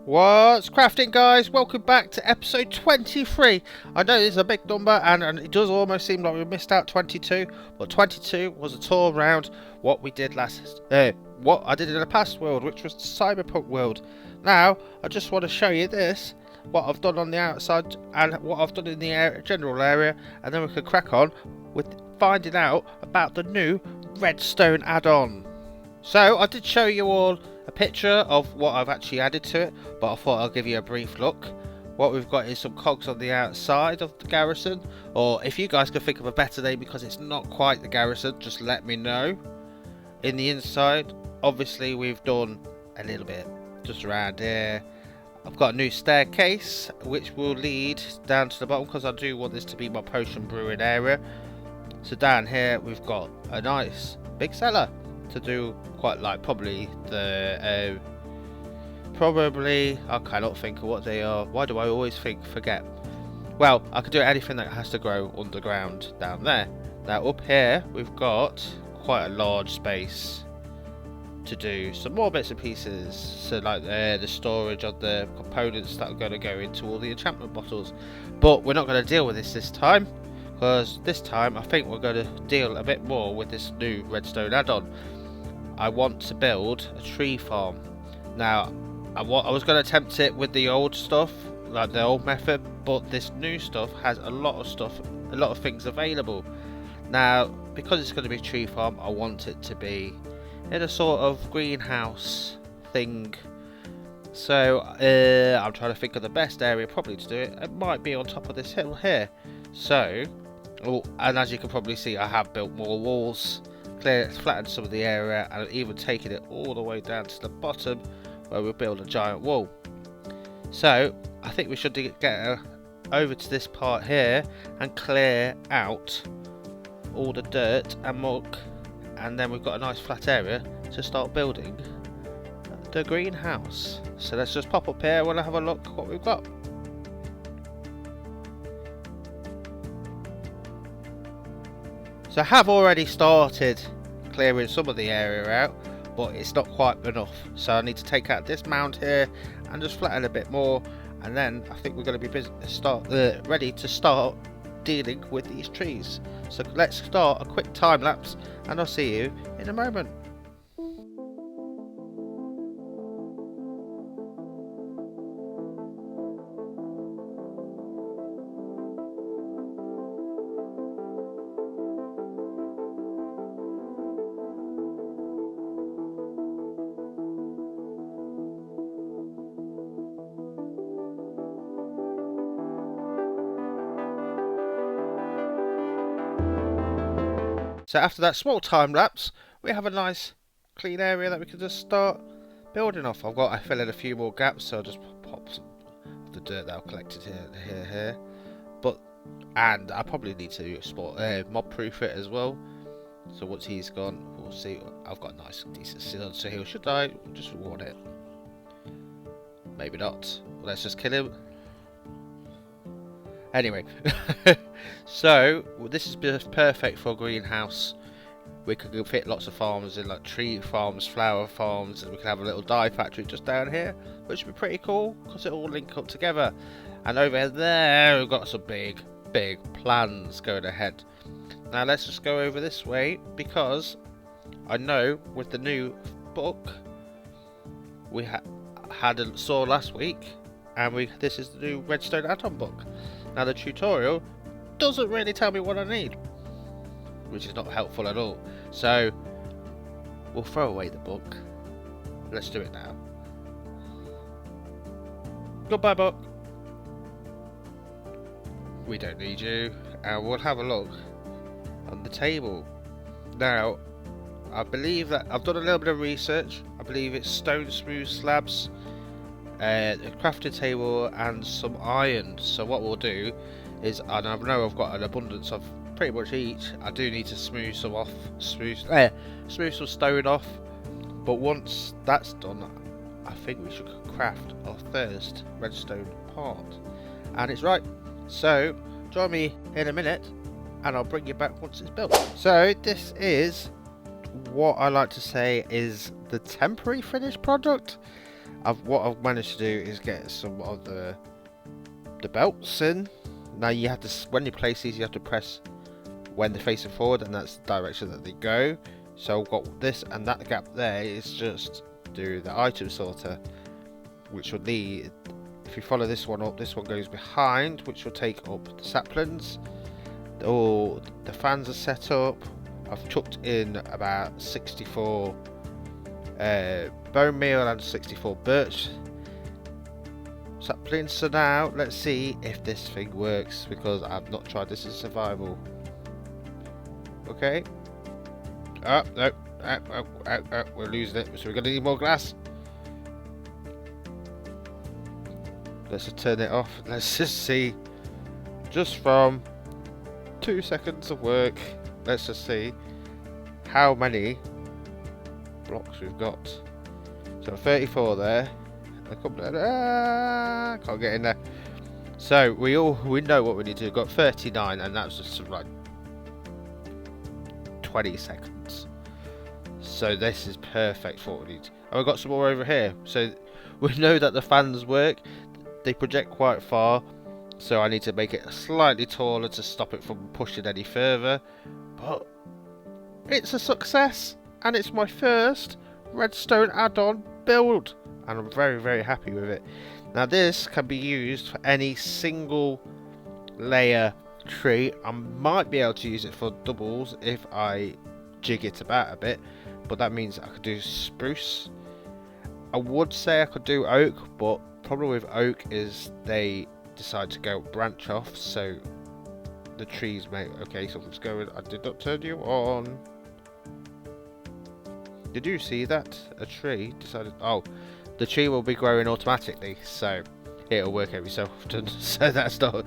What's crafting, guys? Welcome back to episode 23. I know this is a big number and it does almost seem like we missed out 22, but 22 was a tour around what we did what I did in the past world, which was the cyberpunk world. Now I just want to show you this, what I've done on the outside and what I've done in the general area, and then we can crack on with finding out about the new Redstone Addon. So I did show you all a picture of what I've actually added to it, but I thought I'll give you a brief look. What we've got is some cogs on the outside of the garrison, or if you guys can think of a better name because it's not quite the garrison, just let me know. In the inside, obviously we've done a little bit just around here. I've got a new staircase which will lead down to the bottom because I do want this to be my potion brewing area. So down here we've got a nice big cellar to do quite like probably I cannot think of what they are. Why do I always forget? Well, I could do anything that has to grow underground down there. Now up here we've got quite a large space to do some more bits and pieces, so like the storage of the components that are going to go into all the enchantment bottles. But we're not going to deal with this time, because this time I think we're going to deal a bit more with this new Redstone Addon. I want to build a tree farm. Now I was going to attempt it with the old stuff, like the old method, but this new stuff has a lot of things available. Now because it's going to be a tree farm, I want it to be in a sort of greenhouse thing. So I'm trying to think of the best area probably to do it. It might be on top of this hill here. So, and as you can probably see, I have built more walls, flattened some of the area, and even taken it all the way down to the bottom where we'll build a giant wall. So I think we should get over to this part here and clear out all the dirt and muck, and then we've got a nice flat area to start building the greenhouse. So let's just pop up here and we'll have a look what we've got. So I have already started clearing some of the area out, but it's not quite enough. So I need to take out this mound here and just flatten a bit more, and then I think we're going to be ready to start dealing with these trees. So let's start a quick time lapse and I'll see you in a moment. So after that small time lapse, we have a nice clean area that we can just start building off. I fill in a few more gaps, so I'll just pop some of the dirt that I've collected here. And I probably need to mob proof it as well. So once he's gone, we'll see. I've got a nice decent seal, so he should die. Just reward it. Maybe not. Let's just kill him. Anyway, so this is perfect for a greenhouse. We could fit lots of farms in, like tree farms, flower farms, and we can have a little dye factory just down here, which would be pretty cool because it all link up together. And over there we've got some big plans going ahead. Now let's just go over this way, because I know with the new book we saw last week, and this is the new Redstone Addon book. Now the tutorial doesn't really tell me what I need, which is not helpful at all. So we'll throw away the book. Let's do it now. Goodbye, book. We don't need you. And we'll have a look on the table. Now I believe that I've done a little bit of research. I believe it's stone smooth slabs, a crafting table and some iron. So what we'll do is, and I know I've got an abundance of pretty much each, I do need to smooth some off, smooth some stone off, but once that's done I think we should craft our first redstone part, and it's right. So join me in a minute and I'll bring you back once it's built. So this is what I like to say is the temporary finished product. what I've managed to do is get some of the belts in. Now you have to, when you place these, you have to press when they're facing forward, and that's the direction that they go. So I've got this, and that gap there is just do the item sorter, which will lead, if you follow this one up, this one goes behind, which will take up the saplings. All the fans are set up. I've chucked in about 64 bone meal and 64 birch saplings. So now let's see if this thing works, because I've not tried this in survival. Okay. Oh no, we're losing it, so we're gonna need more glass. Let's just turn it off. Let's just see, just from 2 seconds of work, let's just see how many blocks we've got. So 34 there, a couple of can't get in there. So we know what we need to do. We've got 39, and that's just like 20 seconds. So this is perfect for what we need. And we've got some more over here. So we know that the fans work. They project quite far, so I need to make it slightly taller to stop it from pushing any further. But it's a success, and it's my first Redstone Addon build, and I'm very, very happy with it. Now this can be used for any single layer tree. I might be able to use it for doubles if I jig it about a bit, but that means I could do spruce. I would say I could do oak, but problem with oak is they decide to go branch off, so the trees may... Okay, something's going. I did not turn you on. Did you see that? A tree decided... Oh, the tree will be growing automatically, so it'll work every so often. So that's not...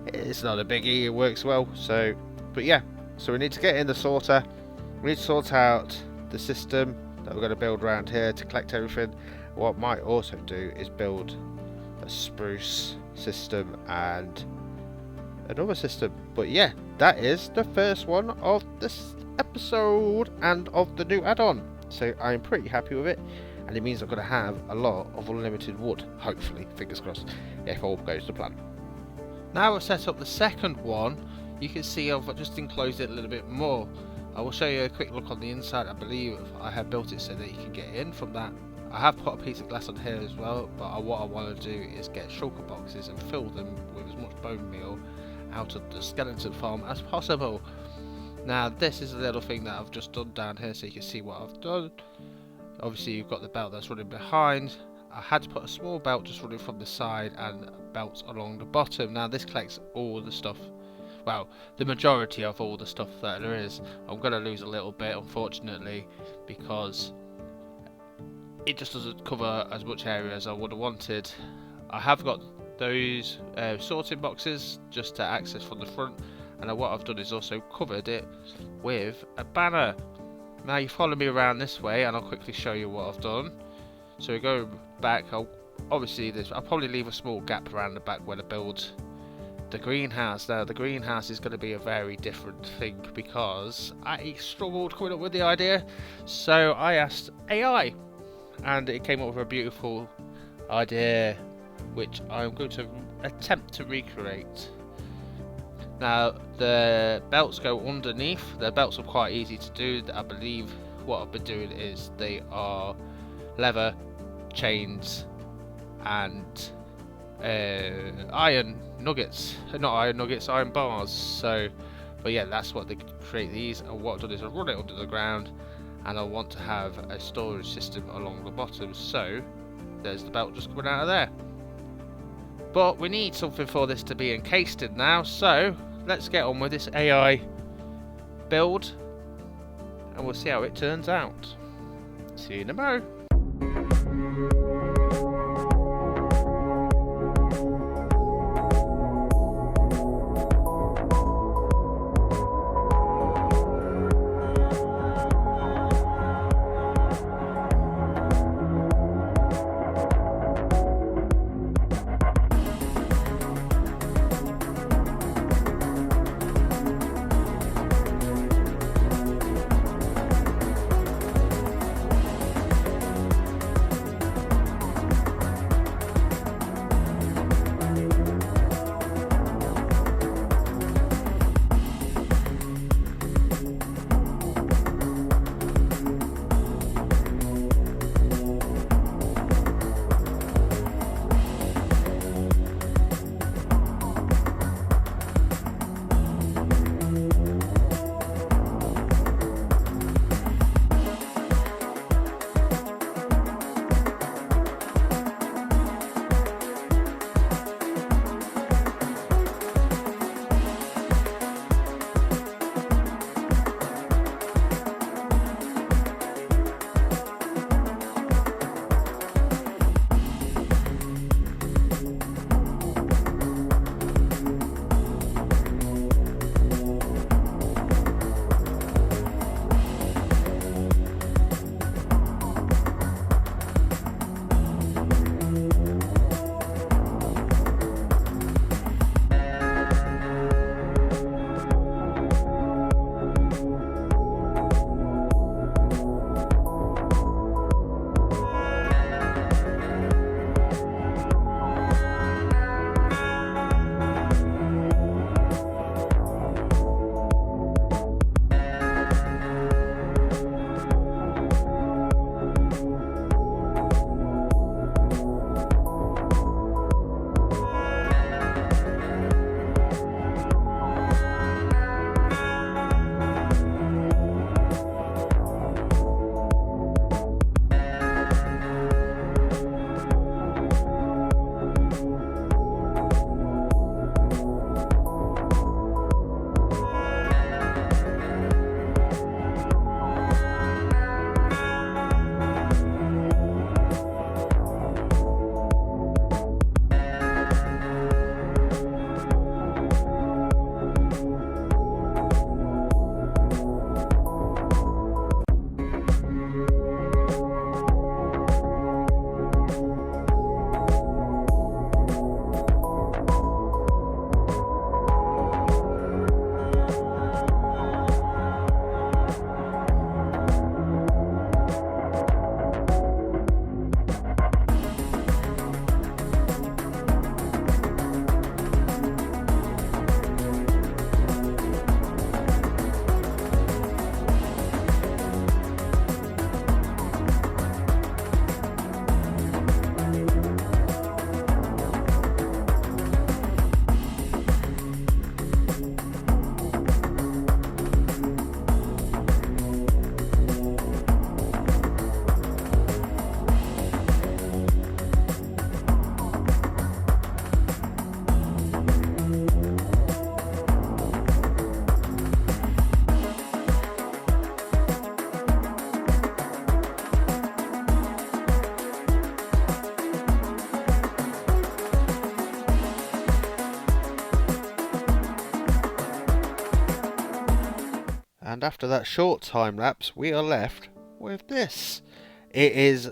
It's not a biggie, it works well. So, but yeah, so we need to get in the sorter. We need to sort out the system that we're going to build around here to collect everything. What I might also do is build a spruce system and another system. But yeah, that is the first one of this episode and of the new add-on. So I'm pretty happy with it, and it means I'm going to have a lot of unlimited wood, hopefully, fingers crossed, if all goes to plan. Now I've set up the second one, you can see I've just enclosed it a little bit more. I will show you a quick look on the inside. I believe I have built it so that you can get in from that. I have put a piece of glass on here as well, but what I want to do is get shulker boxes and fill them with as much bone meal out of the skeleton farm as possible. Now this is a little thing that I've just done down here so you can see what I've done. Obviously you've got the belt that's running behind. I had to put a small belt just running from the side and belts along the bottom. Now this collects all the stuff, well, the majority of all the stuff that there is. I'm going to lose a little bit, unfortunately, because it just doesn't cover as much area as I would have wanted. I have got those sorting boxes just to access from the front, and what I've done is also covered it with a banner. Now you follow me around this way and I'll quickly show you what I've done. So we go back. I'll probably leave a small gap around the back where I build the greenhouse. Now the greenhouse is going to be a very different thing because I struggled coming up with the idea, so I asked AI and it came up with a beautiful idea which I'm going to attempt to recreate. Now the belts go underneath. The belts are quite easy to do. I believe what I've been doing is they are leather, chains and iron nuggets, not iron nuggets, iron bars. So, but yeah, that's what they create these. And what I've done is I've run it under the ground, and I want to have a storage system along the bottom. So there's the belt just coming out of there. But we need something for this to be encased in now, so let's get on with this AI build and we'll see how it turns out. See you in a mo. And after that short time lapse, we are left with this. It is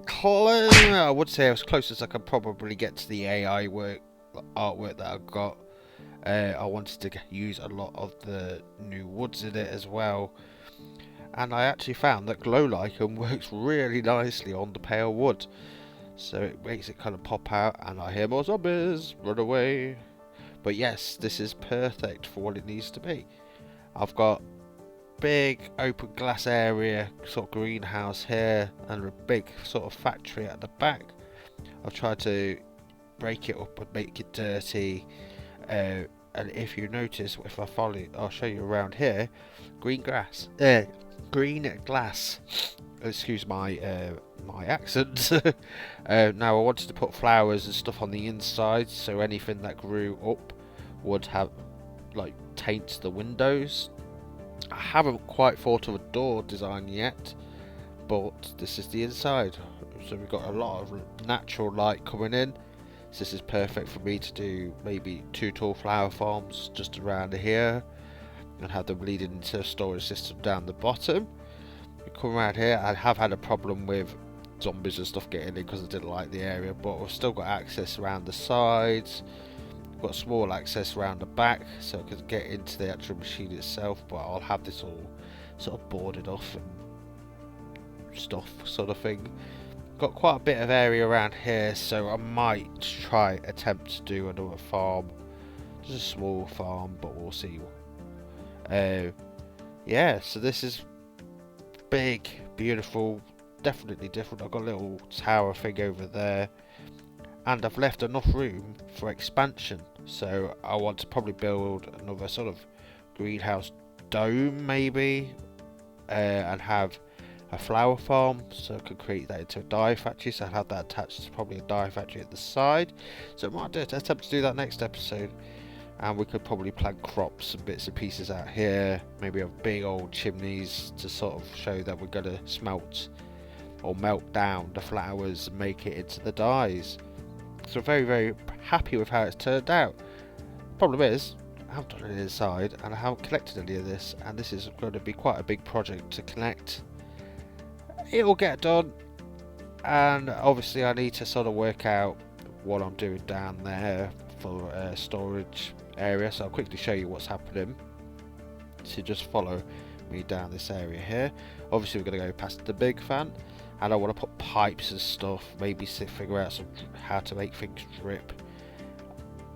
close. I would say as close as I could probably get to the AI artwork that I've got. I wanted to use a lot of the new woods in it as well, and I actually found that glow lichen works really nicely on the pale wood, so it makes it kind of pop out. And I hear more zombies, run away. But yes, this is perfect for what it needs to be. I've got big open glass area, sort of greenhouse here, and a big sort of factory at the back. I've tried to break it up and make it dirty, and if you notice, if I follow it, I'll show you around here. Green glass. Excuse my my accent. Now I wanted to put flowers and stuff on the inside, so anything that grew up would have like taint the windows. I haven't quite thought of a door design yet, but this is the inside. So we've got a lot of natural light coming in. So this is perfect for me to do maybe 2 tall flower farms just around here, and have them leading into a storage system down the bottom. We come around here. I have had a problem with zombies and stuff getting in because I didn't like the area, but we've still got access around the sides. We've got small access around the back, so I can get into the actual machine itself, but I'll have this all sort of boarded off and stuff sort of thing. Got quite a bit of area around here, so I might attempt to do another farm, just a small farm, but we'll see. Yeah, so this is big, beautiful, definitely different. I've got a little tower thing over there, and I've left enough room for expansion, so I want to probably build another sort of greenhouse dome maybe, and have a flower farm, so I could create that into a dye factory. So I'll have that attached to probably a dye factory at the side. So I might attempt to do that next episode, and we could probably plant crops and bits and pieces out here. Maybe have big old chimneys to sort of show that we're going to smelt or melt down the flowers and make it into the dyes. So very, very happy with how it's turned out. Problem is, I haven't done it inside, and I haven't collected any of this, and this is going to be quite a big project to connect. It will get done, and obviously I need to sort of work out what I'm doing down there for storage area, so I'll quickly show you what's happening. So just follow me down this area here. Obviously we're going to go past the big fan, and I want to put pipes and stuff, maybe figure out how to make things drip.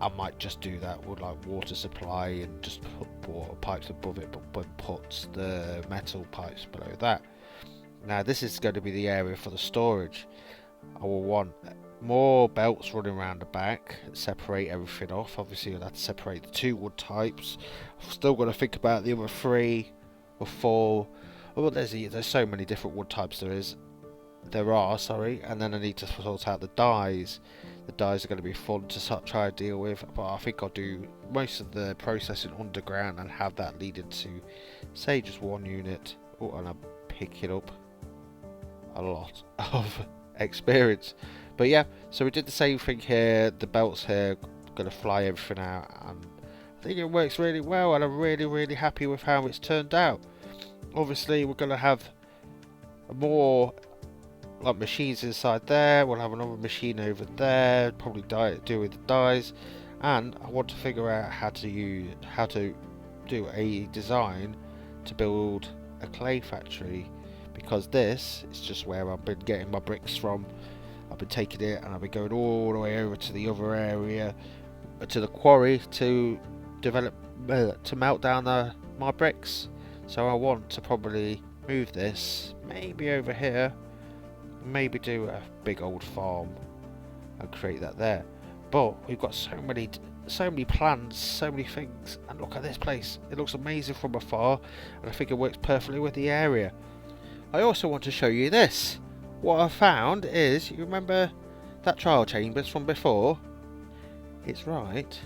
I might just do that with like water supply and just put water pipes above it, but put the metal pipes below that. Now this is going to be the area for the storage. I will want more belts running around the back, separate everything off. Obviously I'll have to separate the 2 wood types. I've still got to think about the other 3 or 4. Well, there's so many different wood types there are, sorry, and then I need to sort out the dyes. The dyes are going to be fun to try to deal with, but I think I'll do most of the processing underground and have that lead into, say, just 1 unit. Oh, and I'm picking up a lot of experience. But yeah, so we did the same thing here. The belts here, going to fly everything out, and I think it works really well, and I'm really, really happy with how it's turned out. Obviously we're going to have more like machines inside there. We'll have another machine over there, probably do with the dyes, and I want to figure out how to do a design to build a clay factory, because this is just where I've been getting my bricks from. I've been taking it and I've been going all the way over to the other area, to the quarry, to develop to melt down my bricks. So I want to probably move this maybe over here, maybe do a big old farm and create that there. But we've got so many plans, so many things, and look at this place. It looks amazing from afar, and I think it works perfectly with the area. I also want to show you this. What I found is, you remember that trial chambers from before? It's right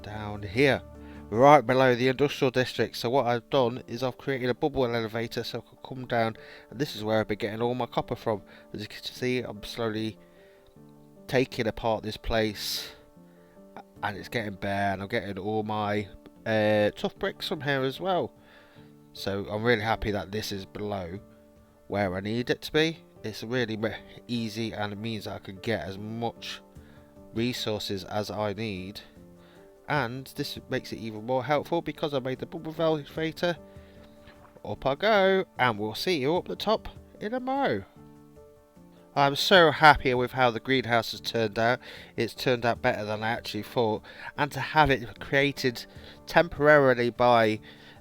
down here, right below the industrial district. So what I've done is I've created a bubble elevator so I can come down, and this is where I've been getting all my copper from. As you can see, I'm slowly taking apart this place, and it's getting bare, and I'm getting all my tough bricks from here as well. So I'm really happy that this is below where I need it to be. It's really easy, and it means that I can get as much resources as I need. And this makes it even more helpful because I made the bubble elevator. Up I go, and we'll see you up the top in a mo. I'm so happy with how the greenhouse has turned out. It's turned out better than I actually thought, and to have it created temporarily by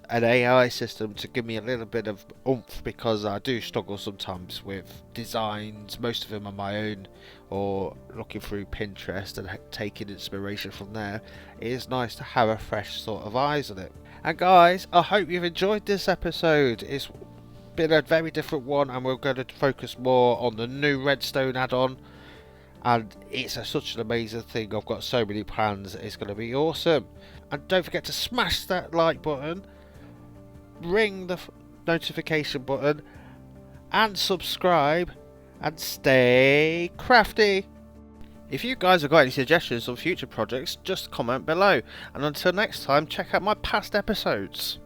an AI system to give me a little bit of oomph, because I do struggle sometimes with designs. Most of them are my own, or looking through Pinterest and taking inspiration from there. It is nice to have a fresh sort of eyes on it. And guys, I hope you've enjoyed this episode. It's been a very different one, and we're going to focus more on the new Redstone add-on, and it's such an amazing thing. I've got so many plans. It's going to be awesome. And don't forget to smash that like button, ring the notification button, and subscribe, and stay crafty. If you guys have got any suggestions on future projects, just comment below, and until next time, check out my past episodes.